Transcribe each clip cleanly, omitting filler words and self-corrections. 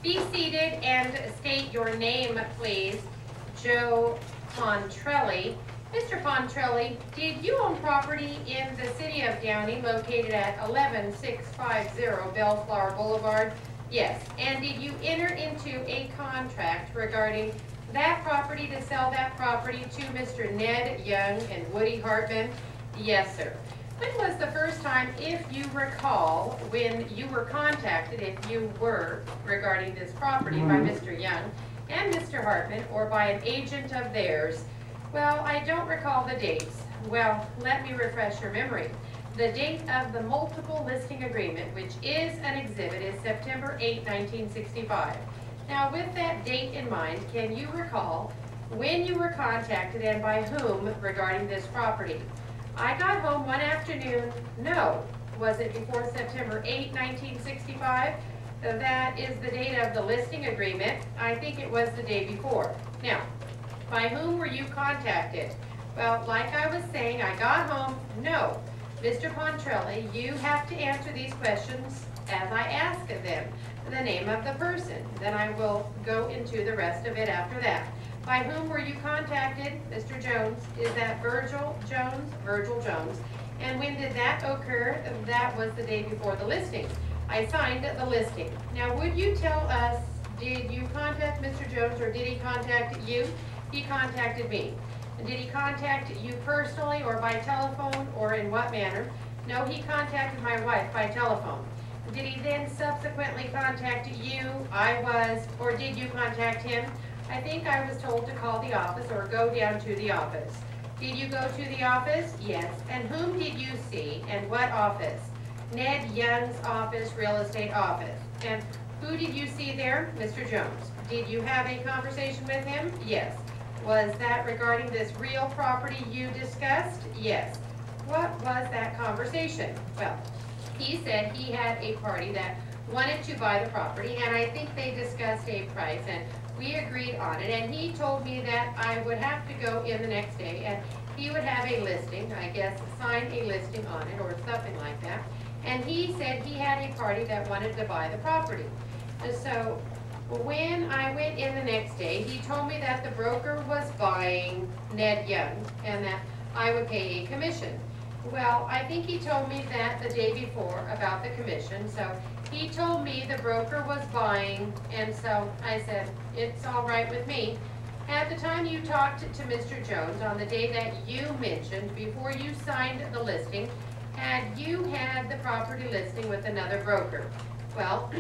Be seated and state your name, please. Joe Pontrelli. Mr. Pontrelli, did you own property in the city of Downey located at 11650 Bellflower Boulevard? Yes. And did you enter into a contract regarding that property to sell that property to Mr. Ned Young and Woody Hartman? Yes, sir. When was the first time, if you recall, when you were contacted, if you were, regarding this property by Mr. Young and Mr. Hartman, or by an agent of theirs? Well, I don't recall the dates. Well, let me refresh your memory. The date of the multiple listing agreement, which is an exhibit, is September 8, 1965. Now, with that date in mind, can you recall when you were contacted and by whom regarding this property? I got home one afternoon. No. Was it before September 8, 1965? That is the date of the listing agreement. I think it was the day before. Now, by whom were you contacted? Well, like I was saying, I got home. No. Mr. Pontrelli, you have to answer these questions as I ask them. The name of the person. Then I will go into the rest of it after that. By whom were you contacted? Mr. Jones. Is that Virgil Jones? Virgil Jones. And when did that occur? That was the day before the listing. I signed the listing. Now, would you tell us, did you contact Mr. Jones or did he contact you? He contacted me. Did he contact you personally or by telephone or in what manner? No, he contacted my wife by telephone. Did he then subsequently contact you? Or did you contact him? I think I was told to call the office or go down to the office. Did you go to the office? Yes. And whom did you see and what office? Ned Young's office, real estate office. And who did you see there? Mr. Jones. Did you have a conversation with him? Yes. Was that regarding this real property you discussed? Yes. What was that conversation? Well, he said he had a party that wanted to buy the property, and I think they discussed a price, and we agreed on it, and he told me that I would have to go in the next day, and he would have a listing, I guess, sign a listing on it, or something like that, and he said he had a party that wanted to buy the property. So when I went in the next day, he told me that the broker was buying Ned Young, and that I would pay a commission. Well, I think he told me that the day before about the commission, so he told me the broker was buying, and so I said, it's all right with me. At the time you talked to Mr. Jones, on the day that you mentioned, before you signed the listing, had you had the property listing with another broker? Well,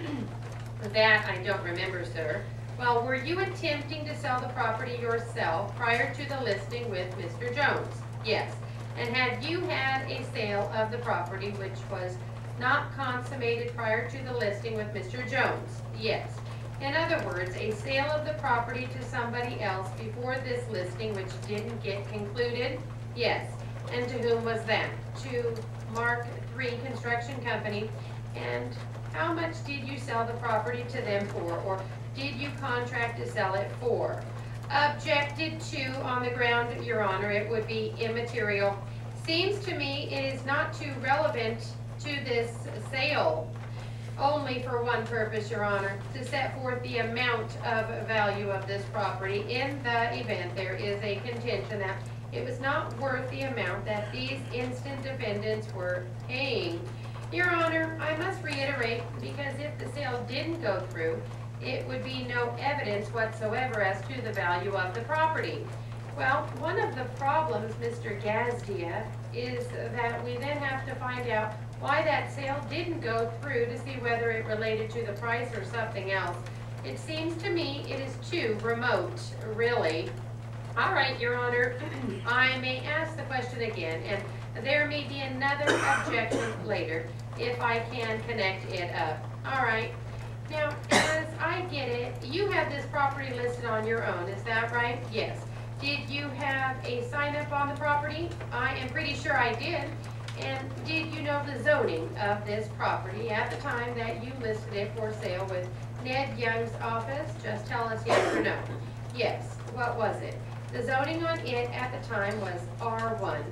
that I don't remember, sir. Well, were you attempting to sell the property yourself prior to the listing with Mr. Jones? Yes. And had you had a sale of the property which was not consummated prior to the listing with Mr. Jones? Yes. In other words, a sale of the property to somebody else before this listing which didn't get concluded? Yes. And to whom was that? To Mark III Construction Company. And how much did you sell the property to them for, or did you contract to sell it for? Objected to on the ground, Your Honor, it would be immaterial. Seems to me it is not too relevant to this sale, only for one purpose, Your Honor, to set forth the amount of value of this property in the event there is a contention that it was not worth the amount that these instant defendants were paying. Your Honor, I must reiterate, because if the sale didn't go through, it would be no evidence whatsoever as to the value of the property. Well, one of the problems, Mr. Gazdia, is that we then have to find out why that sale didn't go through to see whether it related to the price or something else. It seems to me it is too remote, really. All right, Your Honor, I may ask the question again, and there may be another objection later if I can connect it up. All right. Now, as I get it, you have this property listed on your own, is that right? Yes. Did you have a sign up on the property? I am pretty sure I did. And did you know the zoning of this property at the time that you listed it for sale with Ned Young's office? Just tell us yes or no. Yes. What was it? The zoning on it at the time was R1.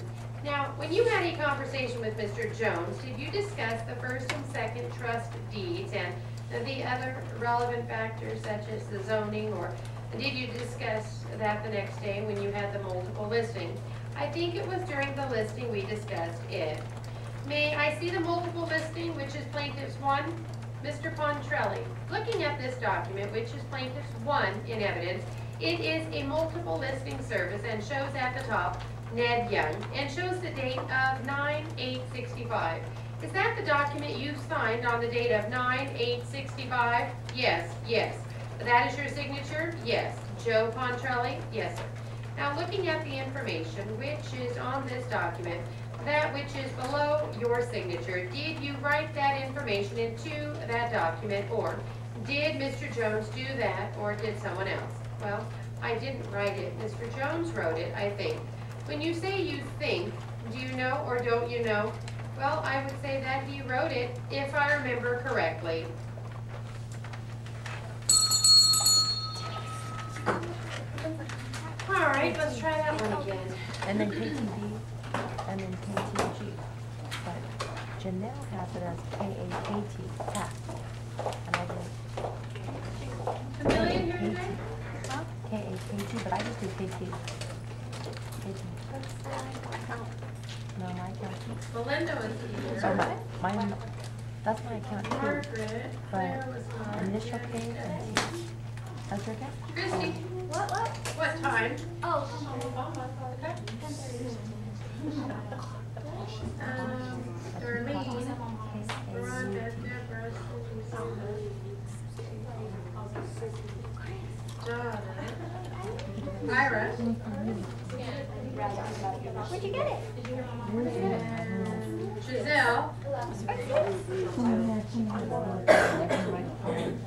Now, when you had a conversation with Mr. Jones, did you discuss the first and second trust deeds and the other relevant factors such as the zoning, or did you discuss that the next day when you had the multiple listing? I think it was during the listing we discussed it. May I see the multiple listing, which is plaintiff's 1? Mr. Pontrelli, looking at this document, which is plaintiff's 1 in evidence, it is a multiple listing service and shows at the top Ned Young and shows the date of 9/8/65. Is that the document you signed on the date of 9/8/65? Yes, yes. That is your signature? Yes. Joe Pontrelli? Yes, sir. Now looking at the information which is on this document, that which is below your signature, did you write that information into that document, or did Mr. Jones do that, or did someone else? Well, I didn't write it. Mr. Jones wrote it, I think. When you say you think, do you know or don't you know? Well, I would say that he wrote it, if I remember correctly. All right, let's try that one again. And then KTB, and then KTG. But Janelle has it as KAKT, cat. And I did Familiar here today? KAKT, but I just do KT. No, my account. Belinda was here. So mine, that's my account too. Margaret, Claire was But not. initial K and T. That's your account? Christy, What? what time? Oh. Okay. Darlene, Rhonda, Deborah, Donna, Ira, Where'd you get it? and Giselle.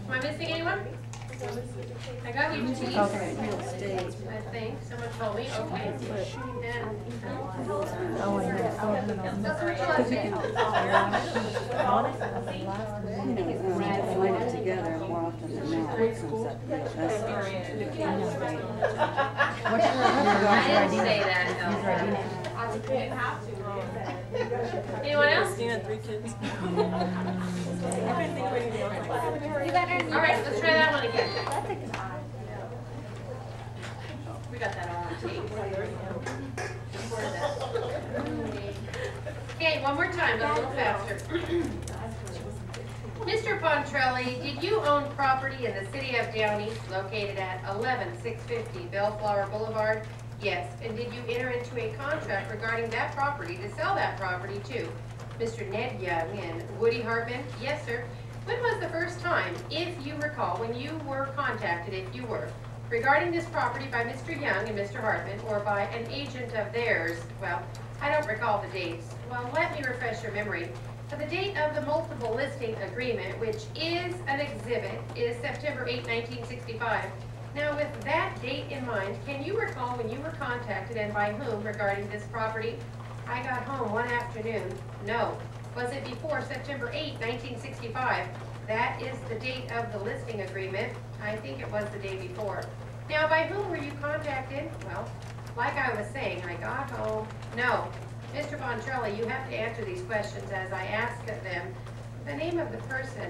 Am I missing anyone? I got you, T. Okay. I think, someone told me, okay. And, Oh, and then, oh, and then on it, on the last one. Find it together more often than not. What's I your didn't say that, user no. ID? Anyone else? Christina had 3 kids. You got her. All right, let's try that one again. That's a good eye. We got that all on tape. Okay, one more time, but a little faster. Mr. Pontrelli, did you own property in the city of Downey located at 11650 Bellflower Boulevard? Yes. And did you enter into a contract regarding that property to sell that property to Mr. Ned Young and Woody Hartman? Yes, sir. When was the first time, if you recall, when you were contacted, if you were, regarding this property by Mr. Young and Mr. Hartman, or by an agent of theirs? Well, I don't recall the dates. Well, let me refresh your memory. The date of the multiple listing agreement, which is an exhibit, is September 8, 1965. Now, with that date in mind, can you recall when you were contacted and by whom regarding this property? I got home one afternoon. No. Was it before September 8, 1965? That is the date of the listing agreement. I think it was the day before. Now, by whom were you contacted? Well, like I was saying, I got home. No. Mr. Pontrelli, you have to answer these questions as I ask them the name of the person,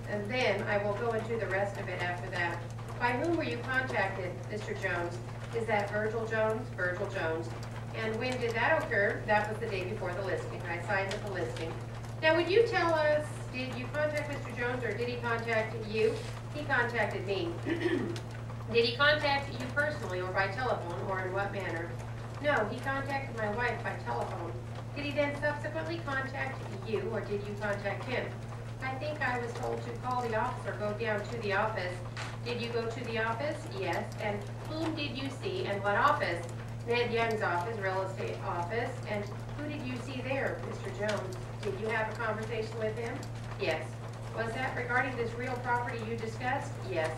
and then I will go into the rest of it after that. By whom were you contacted, Mr. Jones? Is that Virgil Jones? Virgil Jones. And when did that occur? That was the day before the listing. I signed the listing. Now, would you tell us, did you contact Mr. Jones, or did he contact you? He contacted me. Did he contact you personally, or by telephone, or in what manner? No, he contacted my wife by telephone. Did he then subsequently contact you, or did you contact him? I think I was told to call the office or go down to the office. Did you go to the office? Yes. And whom did you see, and what office? Ned Young's office, real estate office. And who did you see there, Mr. Jones? Did you have a conversation with him? Yes. Was that regarding this real property you discussed? Yes.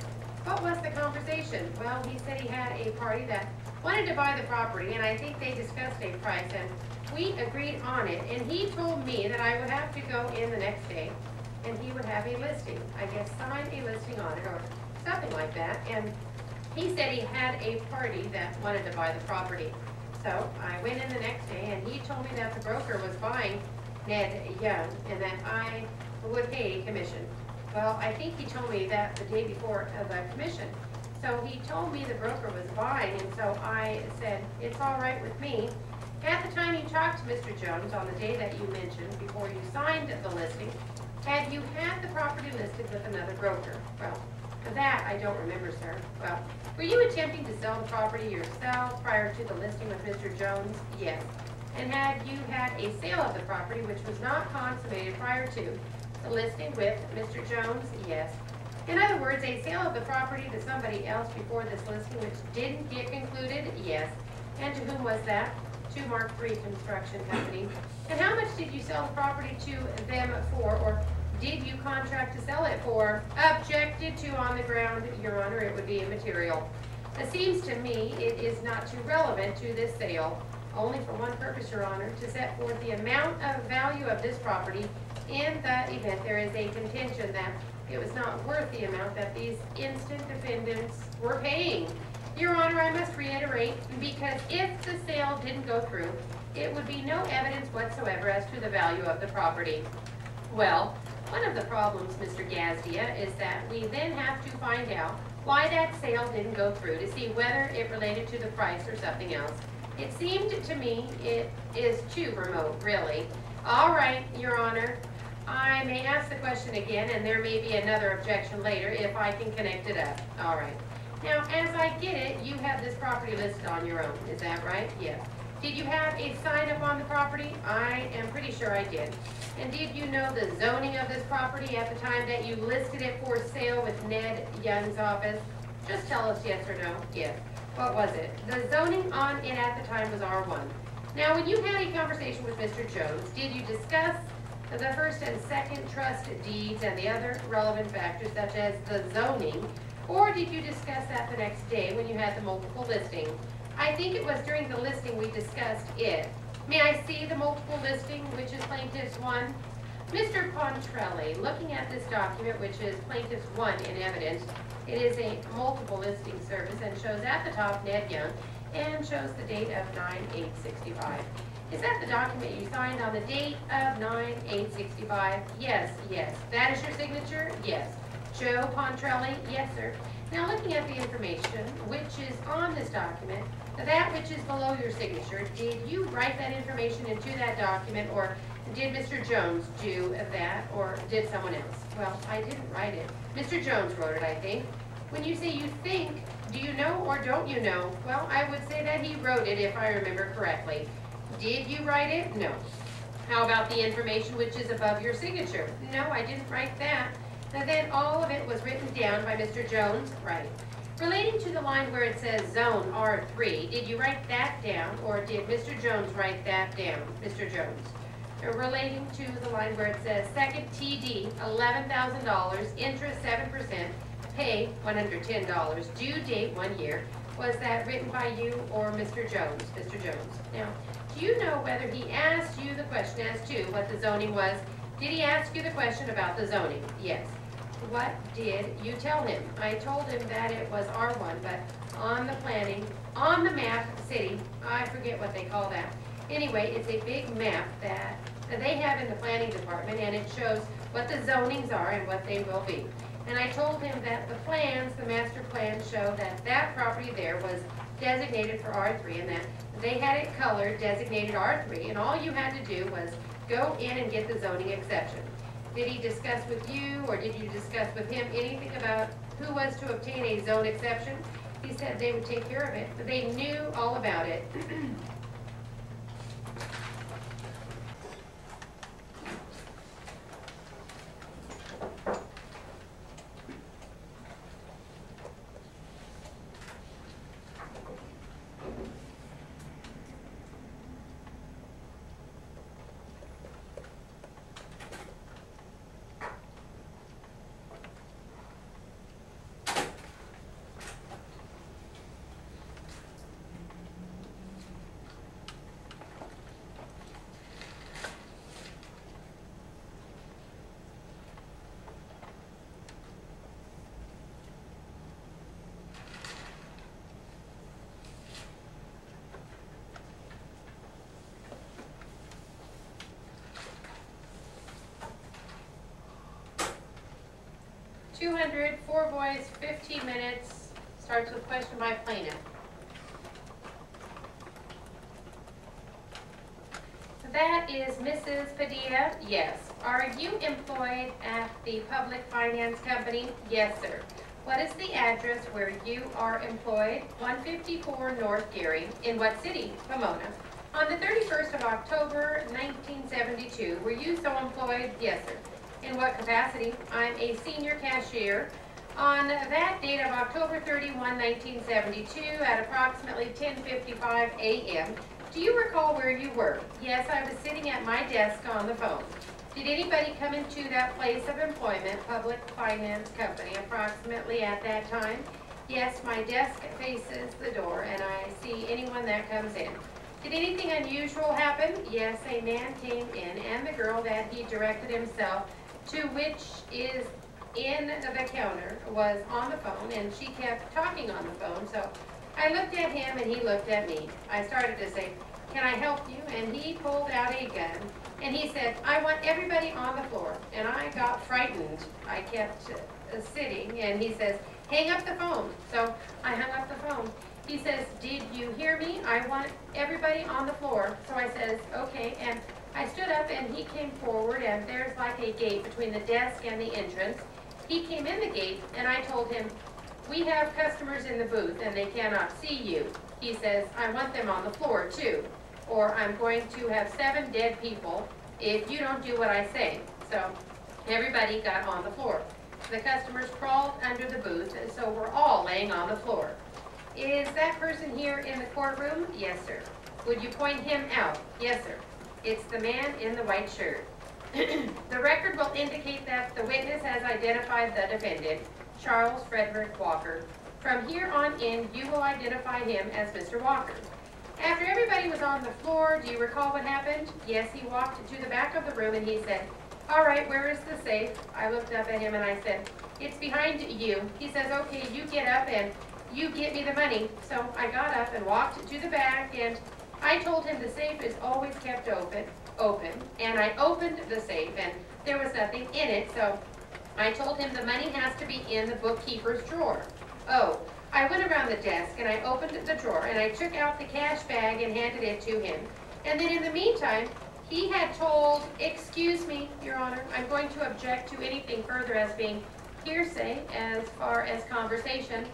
What was the conversation? Well, he said he had a party that wanted to buy the property, and I think they discussed a price, and we agreed on it. And he told me that I would have to go in the next day, and he would have a listing. I guess sign a listing on it, or something like that. And he said he had a party that wanted to buy the property. So I went in the next day, and he told me that the broker was buying Ned Young, and that I would pay a commission. Well, I think he told me that the day before the commission. So he told me the broker was buying, and so I said, it's all right with me. At the time you talked to Mr. Jones on the day that you mentioned, before you signed the listing, had you had the property listed with another broker? Well, that I don't remember, sir. Well, were you attempting to sell the property yourself prior to the listing with Mr. Jones? Yes. And had you had a sale of the property which was not consummated prior to the listing with Mr. Jones? Yes. In other words, a sale of the property to somebody else before this listing which didn't get concluded? Yes. And to whom was that? To Mark III Construction Company. And how much did you sell the property to them for, or did you contract to sell it for? Objected to on the ground, Your Honor, it would be immaterial. It seems to me it is not too relevant to this sale, only for one purpose, Your Honor, to set forth the amount of value of this property in the event there is a contention that it was not worth the amount that these instant defendants were paying. Your Honor, I must reiterate, because if the sale didn't go through, it would be no evidence whatsoever as to the value of the property. Well, one of the problems, Mr. Gazdia, is that we then have to find out why that sale didn't go through to see whether it related to the price or something else. It seemed to me it is too remote, really. All right, Your Honor, I may ask the question again, and there may be another objection later if I can connect it up. All right. Now, as I get it, you have this property listed on your own. Is that right? Yes. Did you have a sign up on the property? I am pretty sure I did. And did you know the zoning of this property at the time that you listed it for sale with Ned Young's office? Just tell us yes or no. Yes. What was it? The zoning on it at the time was R1. Now, when you had a conversation with Mr. Jones, did you discuss the first and second trust deeds and the other relevant factors such as the zoning, or did you discuss that the next day when you had the multiple listing? I think it was during the listing we discussed it. May I see the multiple listing, which is Plaintiff's 1? Mr. Pontrelli, looking at this document, which is Plaintiff's 1 in evidence, it is a multiple listing service and shows at the top Ned Young and shows the date of 9/8/65. Is that the document you signed on the date of 9/8/65? Yes, yes. That is your signature? Yes. Joe Pontrelli? Yes, sir. Now, looking at the information which is on this document, that which is below your signature, did you write that information into that document, or did Mr. Jones do that, or did someone else? Well, I didn't write it. Mr. Jones wrote it, I think. When you say you think, do you know or don't you know? Well, I would say that he wrote it if I remember correctly. Did you write it? No. How about the information which is above your signature? No, I didn't write that. And then all of it was written down by Mr. Jones? Right. Relating to the line where it says Zone R3, did you write that down, or did Mr. Jones write that down? Mr. Jones. Relating to the line where it says second TD, $11,000, interest 7%, pay $110, due date 1 year. Was that written by you or Mr. Jones? Mr. Jones. Now, do you know whether he asked you the question as to what the zoning was? Did he ask you the question about the zoning? Yes. What did you tell him? I told him that it was R1, but on the planning, on the map, city, I forget what they call that. Anyway, it's a big map that they have in the planning department, and it shows what the zonings are and what they will be. And I told him that the plans, the master plans, show that that property there was designated for R3, and that they had it colored, designated R3, and all you had to do was go in and get the zoning exception. Did he discuss with you, or did you discuss with him anything about who was to obtain a zone exception? He said they would take care of it, but they knew all about it. 200, 4 boys, 15 minutes. Starts with question by plaintiff. That is Mrs. Padilla. Yes. Are you employed at the Public Finance Company? Yes, sir. What is the address where you are employed? 154 North Geary. In what city? Pomona. On the 31st of October, 1972, were you so employed? Yes, sir. In what capacity? I'm a senior cashier. On that date of October 31, 1972, at approximately 10:55 a.m., do you recall where you were? Yes, I was sitting at my desk on the phone. Did anybody come into that place of employment, Public Finance Company, approximately at that time? Yes, my desk faces the door and I see anyone that comes in. Did anything unusual happen? Yes, a man came in and the girl that he directed himself to, which is in the counter, was on the phone and she kept talking on the phone. So I looked at him and he looked at me. I started to say, can I help you? And he pulled out a gun and he said, I want everybody on the floor. And I got frightened. I kept sitting and he says, hang up the phone. So I hung up the phone. He says, did you hear me? I want everybody on the floor. So I says, okay. And I stood up and he came forward and there's like a gate between the desk and the entrance. He came in the gate and I told him, we have customers in the booth and they cannot see you. He says, I want them on the floor too, or I'm going to have 7 dead people if you don't do what I say. So everybody got on the floor. The customers crawled under the booth, so we're all laying on the floor. Is that person here in the courtroom? Yes, sir. Would you point him out? Yes, sir. It's the man in the white shirt. The record will indicate that the witness has identified the defendant, Charles Frederick Walker. From here on in, you will identify him as Mr. Walker. After everybody was on the floor, do you recall what happened? Yes, he walked to the back of the room and he said, all right, where is the safe? I looked up at him and I said, it's behind you. He says, okay, you get up and you get me the money. So I got up and walked to the back and I told him the safe is always kept open, and I opened the safe and there was nothing in it, so I told him the money has to be in the bookkeeper's drawer. Oh, I went around the desk and I opened the drawer and I took out the cash bag and handed it to him. And then in the meantime, he had told, excuse me, Your Honor, I'm going to object to anything further as being hearsay as far as conversation.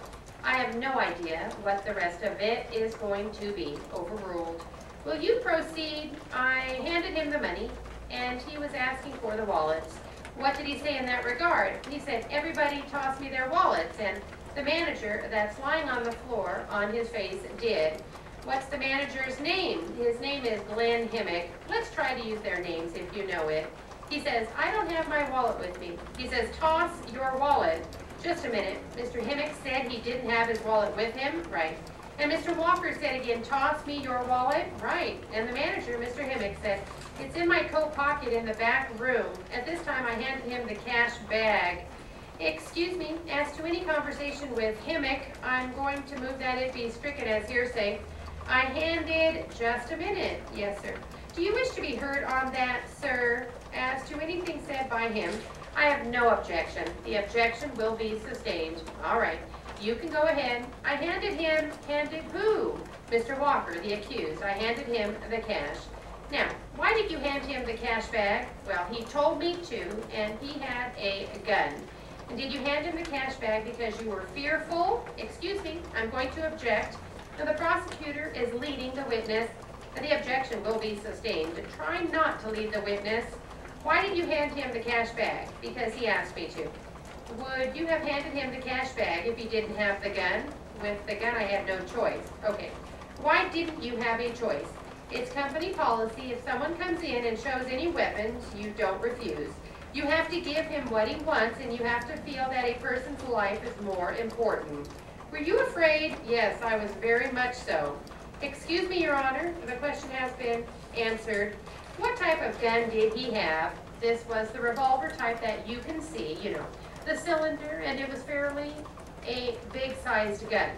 I have no idea what the rest of it is going to be. Overruled. Will you proceed? I handed him the money and he was asking for the wallets. What did he say in that regard? He said, everybody tossed me their wallets, and the manager that's lying on the floor on his face did. What's the manager's name? His name is Glenn Himmick. Let's try to use their names if you know it. He says, I don't have my wallet with me. He says, toss your wallet. Just a minute. Mr. Himmick said he didn't have his wallet with him? Right. And Mr. Walker said again, toss me your wallet? Right. And the manager, Mr. Himmick, said, it's in my coat pocket in the back room. At this time, I handed him the cash bag. Excuse me, as to any conversation with Himmick, I'm going to move that it be stricken as hearsay. I handed, just a minute. Yes, sir. Do you wish to be heard on that, sir? As to anything said by him, I have no objection. The objection will be sustained. All right. You can go ahead. I handed who? Mr. Walker, the accused. I handed him the cash. Now, why did you hand him the cash bag? Well, he told me to, and he had a gun. And did you hand him the cash bag because you were fearful? Excuse me, I'm going to object. Now, the prosecutor is leading the witness. The objection will be sustained. Try not to lead the witness. Why did you hand him the cash bag? Because he asked me to. Would you have handed him the cash bag if he didn't have the gun? With the gun, I had no choice. Okay. Why didn't you have a choice? It's company policy. If someone comes in and shows any weapons, you don't refuse. You have to give him what he wants, and you have to feel that a person's life is more important. Were you afraid? Yes, I was very much so. Excuse me, Your Honor. The question has been answered. What type of gun did he have? This was the revolver type that you can see, you know, the cylinder, and it was fairly a big-sized gun.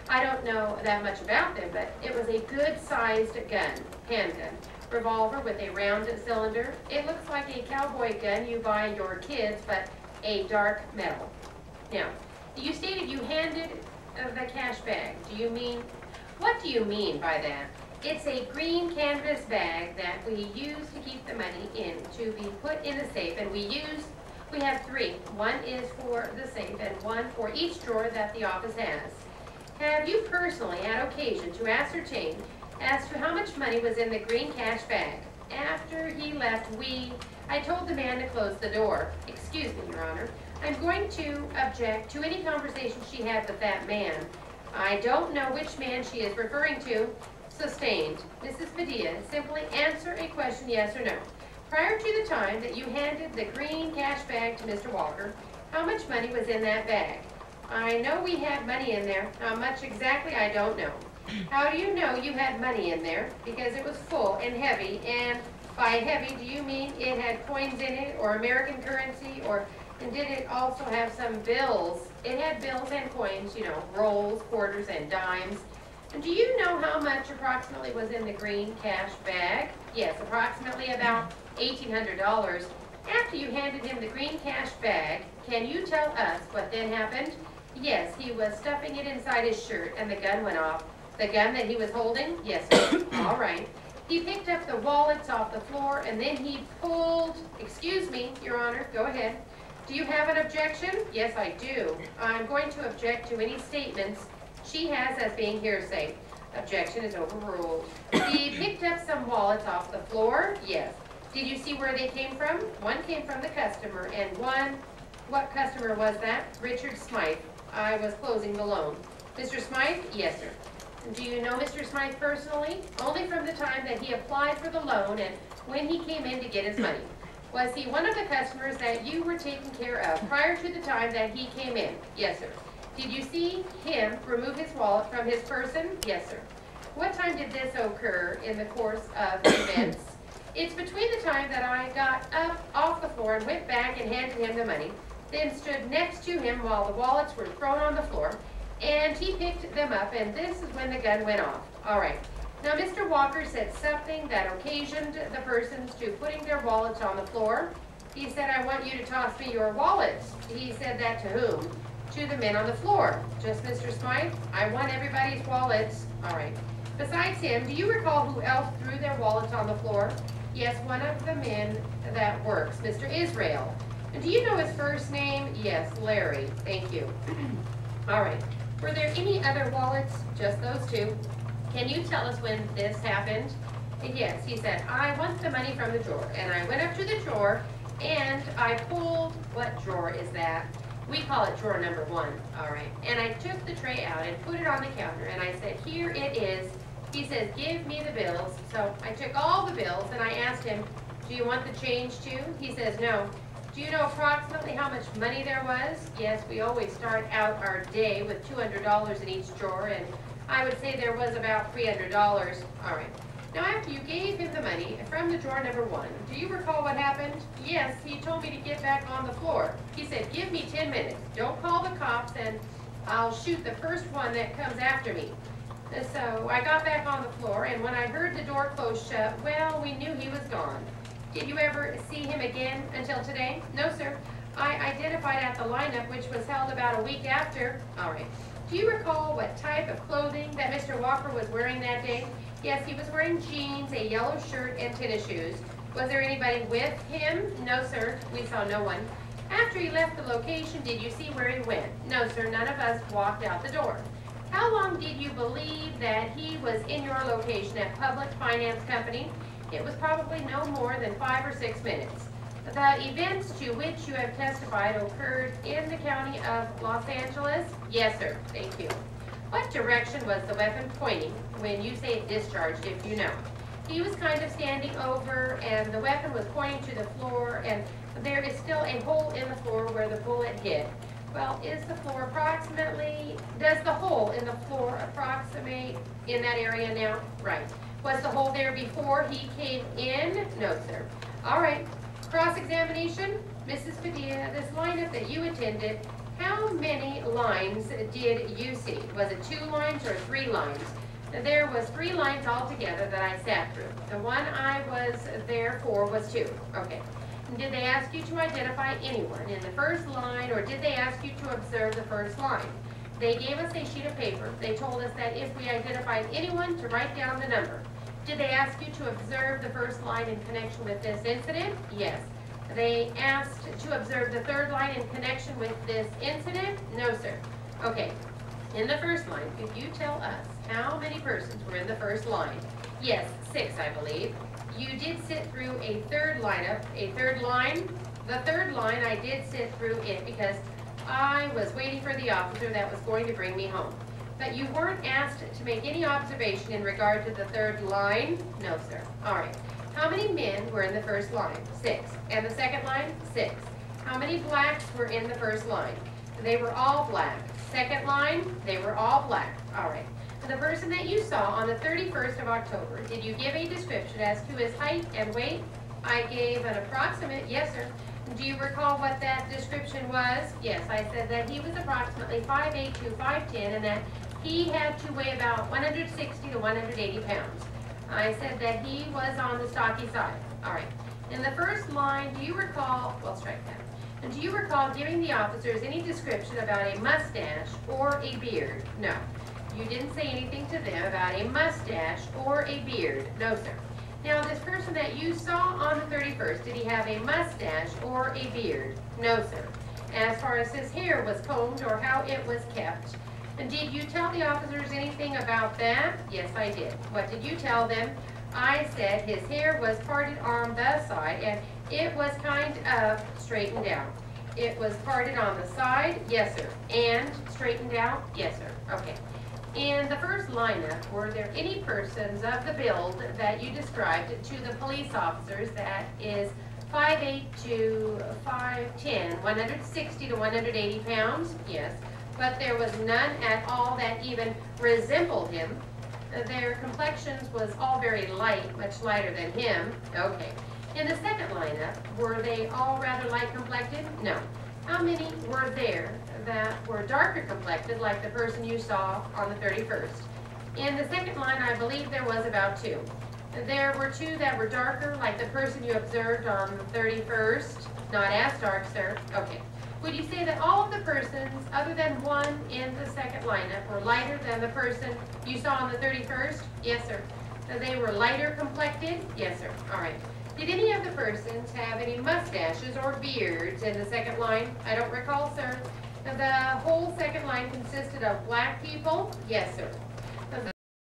I don't know that much about them, but it was a good-sized gun, handgun. Revolver with a round cylinder. It looks like a cowboy gun you buy your kids, but a dark metal. Now, you stated you handed the cash bag. What do you mean by that? It's a green canvas bag that we use to keep the money in, to be put in the safe, and we have three. One is for the safe and one for each drawer that the office has. Have you personally had occasion to ascertain as to how much money was in the green cash bag? After he left, I told the man to close the door. Excuse me, Your Honor. I'm going to object to any conversation she had with that man. I don't know which man she is referring to. Sustained. Mrs. Padilla, simply answer a question, yes or no. Prior to the time that you handed the green cash bag to Mr. Walker, how much money was in that bag? I know we had money in there. How much exactly, I don't know. How do you know you had money in there? Because it was full and heavy, and by heavy, do you mean it had coins in it, or American currency, and did it also have some bills? It had bills and coins, you know, rolls, quarters, and dimes. And do you know how much approximately was in the green cash bag? Yes, approximately about $1,800. After you handed him the green cash bag, can you tell us what then happened? Yes, he was stuffing it inside his shirt and the gun went off. The gun that he was holding? Yes, sir. All right. He picked up the wallets off the floor and then he pulled, excuse me, Your Honor, go ahead. Do you have an objection? Yes, I do. I'm going to object to any statements she has as being hearsay. Objection is overruled. He picked up some wallets off the floor? Yes. Did you see where they came from? One came from the customer and what customer was that? Richard Smythe. I was closing the loan. Mr. Smythe? Yes, sir. Do you know Mr. Smythe personally? Only from the time that he applied for the loan and when he came in to get his money. Was he one of the customers that you were taking care of prior to the time that he came in? Yes, sir. Did you see him remove his wallet from his person? Yes, sir. What time did this occur in the course of events? It's between the time that I got up off the floor and went back and handed him the money, then stood next to him while the wallets were thrown on the floor, and he picked them up, and this is when the gun went off. All right. Now, Mr. Walker said something that occasioned the persons to putting their wallets on the floor. He said, I want you to toss me your wallets. He said that to whom? To the men on the floor. Just Mr. Smythe? I want everybody's wallets. All right. Besides him, do you recall who else threw their wallets on the floor? Yes, one of the men that works, Mr. Israel. And do you know his first name? Yes, Larry. Thank you. All right. Were there any other wallets? Just those two. Can you tell us when this happened? Yes, he said, I want the money from the drawer. And I went up to the drawer and I pulled, what drawer is that? We call it drawer number 1, all right. And I took the tray out and put it on the counter and I said, here it is. He says, give me the bills. So I took all the bills and I asked him, do you want the change too? He says, no. Do you know approximately how much money there was? Yes, we always start out our day with $200 in each drawer, and I would say there was about $300. All right. Now, after you gave him the money from the drawer number 1, do you recall what happened? Yes, he told me to get back on the floor. He said, give me 10 minutes. Don't call the cops, and I'll shoot the first one that comes after me. So I got back on the floor, and when I heard the door close shut, well, we knew he was gone. Did you ever see him again until today? No, sir. I identified at the lineup, which was held about a week after. All right. Do you recall what type of clothing that Mr. Walker was wearing that day? Yes, he was wearing jeans, a yellow shirt, and tennis shoes. Was there anybody with him? No, sir. We saw no one. After he left the location, did you see where he went? No, sir. None of us walked out the door. How long did you believe that he was in your location at Public Finance Company? It was probably no more than 5 or 6 minutes. The events to which you have testified occurred in the county of Los Angeles? Yes, sir. Thank you. What direction was the weapon pointing when you say it discharged, if you know? He was kind of standing over, and the weapon was pointing to the floor, and there is still a hole in the floor where the bullet hit. Well, is the floor approximately, does the hole in the floor approximate in that area now? Right. Was the hole there before he came in? No, sir. All right. Cross-examination. Mrs. Padilla, this lineup that you attended, how many lines did you see? Was it 2 lines or 3 lines? There was 3 lines altogether that I sat through. The one I was there for was 2. Okay. Did they ask you to identify anyone in the first line, or did they ask you to observe the first line? They gave us a sheet of paper. They told us that if we identified anyone, to write down the number. Did they ask you to observe the first line in connection with this incident? Yes. They asked to observe the third line in connection with this incident? No, sir. Okay. In the first line, could you tell us how many persons were in the first line? Yes, 6, I believe. You did sit through a third lineup, a third line. The third line, I did sit through it because I was waiting for the officer that was going to bring me home. But you weren't asked to make any observation in regard to the third line? No, sir. All right. How many men were in the first line? 6. And the second line? 6. How many blacks were in the first line? They were all black. Second line? They were all black. All right. The person that you saw on the 31st of October, did you give a description as to his height and weight? I gave an approximate, yes, sir. Do you recall what that description was? Yes, I said that he was approximately 5'8" to 5'10", and that he had to weigh about 160 to 180 pounds. I said that he was on the stocky side. All right. In the first line, do you recall, well, strike that. And do you recall giving the officers any description about a mustache or a beard? No. You didn't say anything to them about a mustache or a beard. No, sir. Now, this person that you saw on the 31st, did he have a mustache or a beard? No, sir. As far as his hair was combed or how it was kept. And did you tell the officers anything about that? Yes, I did. What did you tell them? I said his hair was parted on the side and it was kind of straightened out. It was parted on the side, yes, sir. And straightened out, yes, sir. Okay. In the first lineup, were there any persons of the build that you described to the police officers that is 5'8" to 5'10", 160 to 180 pounds? Yes. But there was none at all that even resembled him. Their complexions was all very light, much lighter than him. Okay. In the second lineup, were they all rather light complected? No. How many were there that were darker complected, like the person you saw on the 31st? In the second line, I believe there was about 2. There were 2 that were darker, like the person you observed on the 31st. Not as dark, sir. Okay. Would you say that all of the persons, other than one in the second lineup, were lighter than the person you saw on the 31st? Yes, sir. They were lighter complected? Yes, sir. All right. Did any of the persons have any mustaches or beards in the second line? I don't recall, sir. The whole second line consisted of black people? Yes, sir.